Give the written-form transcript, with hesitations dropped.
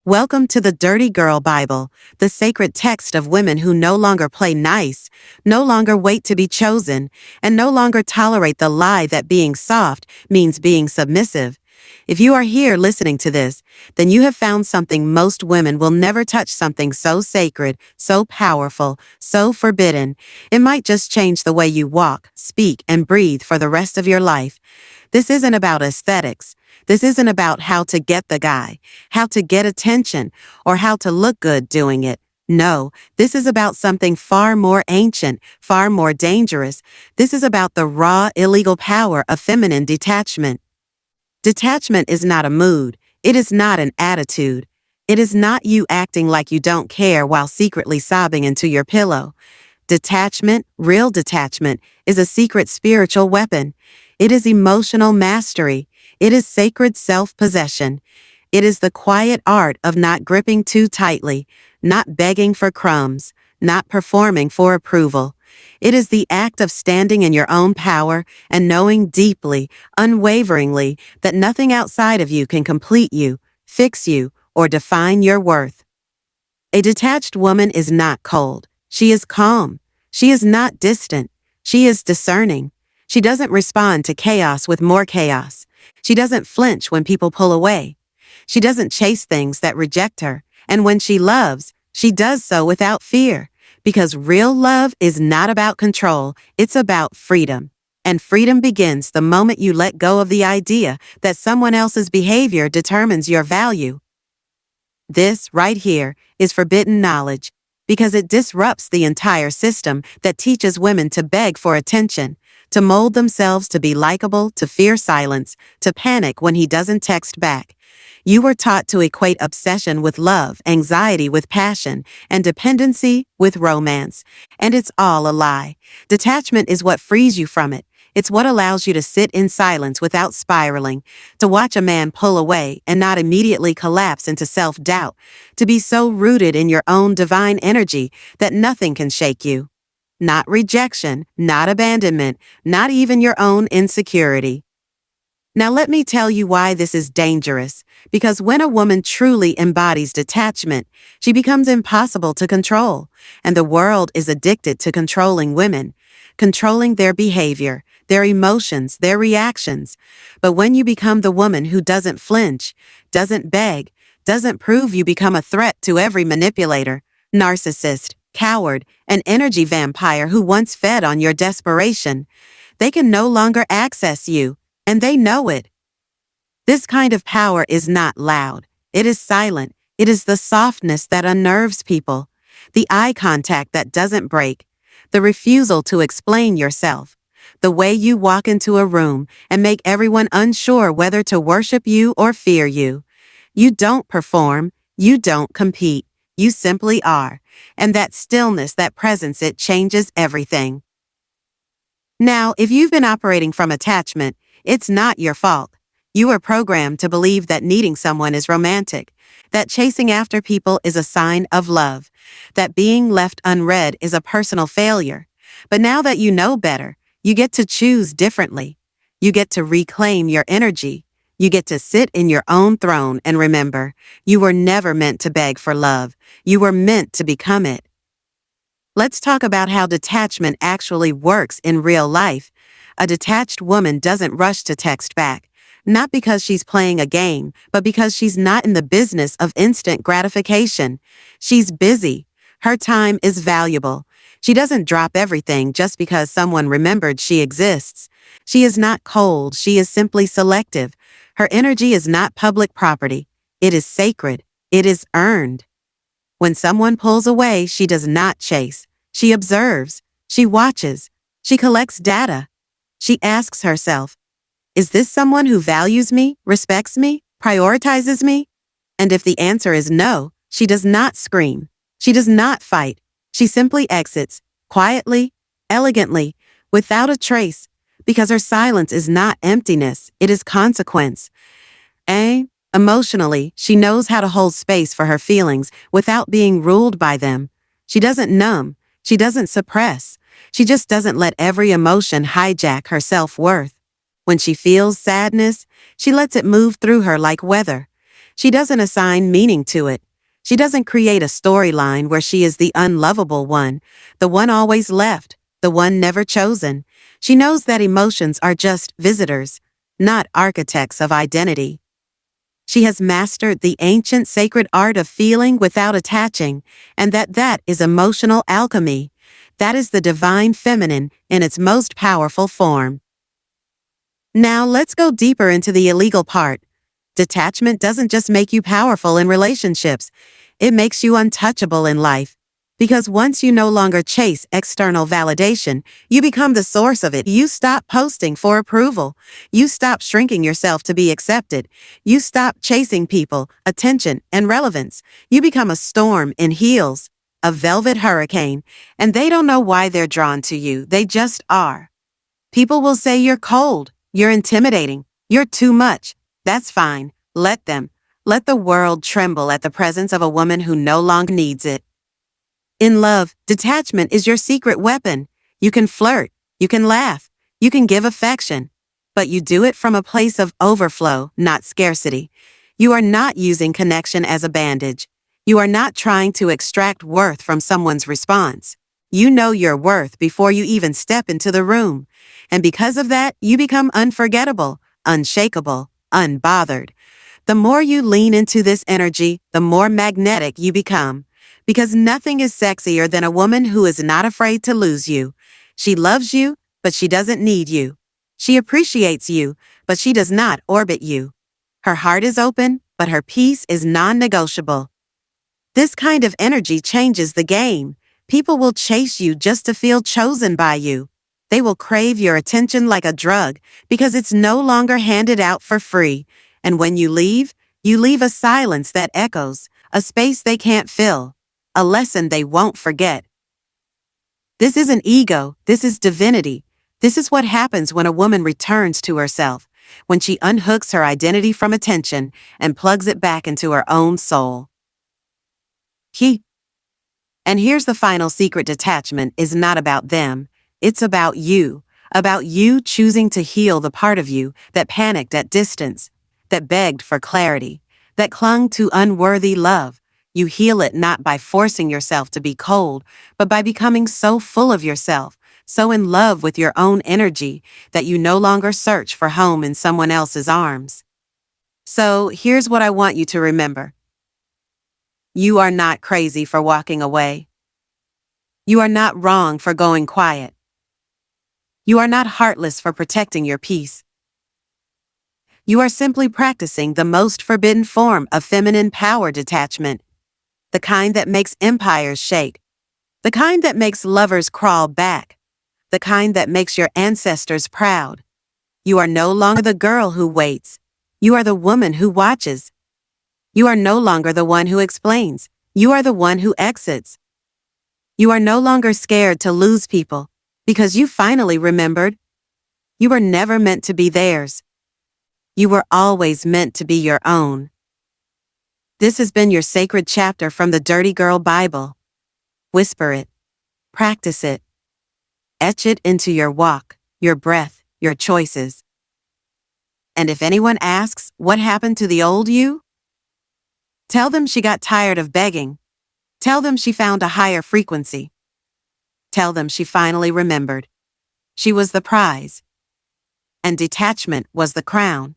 Welcome to the Dirty Girl Bible, the sacred text of women who no longer play nice, no longer wait to be chosen, and no longer tolerate the lie that being soft means being submissive. If you are here listening to this, then you have found something most women will never touch, something so sacred, so powerful, so forbidden. It might just change the way you walk, speak, and breathe for the rest of your life. This isn't about aesthetics. This isn't about how to get the guy, how to get attention, or how to look good doing it. No, this is about something far more ancient, far more dangerous. This is about the raw, illegal power of feminine detachment. Detachment is not a mood. It is not an attitude. It is not you acting like you don't care while secretly sobbing into your pillow. Detachment, real detachment, is a secret spiritual weapon. It is emotional mastery. It is sacred self-possession. It is the quiet art of not gripping too tightly, not begging for crumbs, not performing for approval. It is the act of standing in your own power and knowing deeply, unwaveringly, that nothing outside of you can complete you, fix you, or define your worth. A detached woman is not cold. She is calm. She is not distant. She is discerning. She doesn't respond to chaos with more chaos. She doesn't flinch when people pull away. She doesn't chase things that reject her. And when she loves, she does so without fear. Because real love is not about control, it's about freedom. And freedom begins the moment you let go of the idea that someone else's behavior determines your value. This, right here, is forbidden knowledge, because it disrupts the entire system that teaches women to beg for attention, to mold themselves to be likable, to fear silence, to panic when he doesn't text back. You were taught to equate obsession with love, anxiety with passion, and dependency with romance. And it's all a lie. Detachment is what frees you from it. It's what allows you to sit in silence without spiraling, to watch a man pull away and not immediately collapse into self-doubt, to be so rooted in your own divine energy that nothing can shake you. Not rejection, not abandonment, not even your own insecurity. Now let me tell you why this is dangerous, because when a woman truly embodies detachment, she becomes impossible to control, and the world is addicted to controlling women, controlling their behavior, their emotions, their reactions. But when you become the woman who doesn't flinch, doesn't beg, doesn't prove, you become a threat to every manipulator, narcissist, coward, and energy vampire who once fed on your desperation. They can no longer access you, and they know it. This kind of power is not loud. It is silent. It is the softness that unnerves people, the eye contact that doesn't break, the refusal to explain yourself, the way you walk into a room and make everyone unsure whether to worship you or fear you. You don't perform. You don't compete. You simply are. And that stillness, that presence, it changes everything. Now, if you've been operating from attachment, it's not your fault. You were programmed to believe that needing someone is romantic, that chasing after people is a sign of love, that being left unread is a personal failure. But now that you know better, you get to choose differently. You get to reclaim your energy. You get to sit in your own throne and remember, you were never meant to beg for love. You were meant to become it. Let's talk about how detachment actually works in real life. A detached woman doesn't rush to text back, not because she's playing a game, but because she's not in the business of instant gratification. She's busy. Her time is valuable. She doesn't drop everything just because someone remembered she exists. She is not cold. She is simply selective. Her energy is not public property. It is sacred. It is earned. When someone pulls away, she does not chase. She observes. She watches. She collects data. She asks herself, is this someone who values me, respects me, prioritizes me? And if the answer is no, she does not scream. She does not fight. She simply exits, quietly, elegantly, without a trace, because her silence is not emptiness, it is consequence. Emotionally, she knows how to hold space for her feelings without being ruled by them. She doesn't numb. She doesn't suppress. She just doesn't let every emotion hijack her self-worth. When she feels sadness, she lets it move through her like weather. She doesn't assign meaning to it. She doesn't create a storyline where she is the unlovable one, the one always left, the one never chosen. She knows that emotions are just visitors, not architects of identity. She has mastered the ancient sacred art of feeling without attaching, and that is emotional alchemy. That is the divine feminine in its most powerful form. Now let's go deeper into the illegal part. Detachment doesn't just make you powerful in relationships, it makes you untouchable in life. Because once you no longer chase external validation, you become the source of it. You stop posting for approval. You stop shrinking yourself to be accepted. You stop chasing people, attention, and relevance. You become a storm in heels, a velvet hurricane, and they don't know why they're drawn to you. They just are. People will say you're cold, you're intimidating, you're too much. That's fine. Let them. Let the world tremble at the presence of a woman who no longer needs it. In love, detachment is your secret weapon. You can flirt, you can laugh, you can give affection, but you do it from a place of overflow, not scarcity. You are not using connection as a bandage. You are not trying to extract worth from someone's response. You know your worth before you even step into the room. And because of that, you become unforgettable, unshakable, unbothered. The more you lean into this energy, the more magnetic you become. Because nothing is sexier than a woman who is not afraid to lose you. She loves you, but she doesn't need you. She appreciates you, but she does not orbit you. Her heart is open, but her peace is non-negotiable. This kind of energy changes the game. People will chase you just to feel chosen by you. They will crave your attention like a drug because it's no longer handed out for free. And when you leave a silence that echoes, a space they can't fill, a lesson they won't forget. This isn't ego, this is divinity. This is what happens when a woman returns to herself, when she unhooks her identity from attention and plugs it back into her own soul. And here's the final secret: detachment is not about them. It's about you choosing to heal the part of you that panicked at distance, that begged for clarity, that clung to unworthy love. You heal it not by forcing yourself to be cold, but by becoming so full of yourself, so in love with your own energy, that you no longer search for home in someone else's arms. So here's what I want you to remember. You are not crazy for walking away. You are not wrong for going quiet. You are not heartless for protecting your peace. You are simply practicing the most forbidden form of feminine power: detachment. The kind that makes empires shake. The kind that makes lovers crawl back. The kind that makes your ancestors proud. You are no longer the girl who waits. You are the woman who watches. You are no longer the one who explains. You are the one who exits. You are no longer scared to lose people, because you finally remembered. You were never meant to be theirs. You were always meant to be your own. This has been your sacred chapter from the Dirty Girl Bible. Whisper it. Practice it. Etch it into your walk, your breath, your choices. And if anyone asks what happened to the old you, tell them she got tired of begging. Tell them she found a higher frequency. Tell them she finally remembered. She was the prize, and detachment was the crown.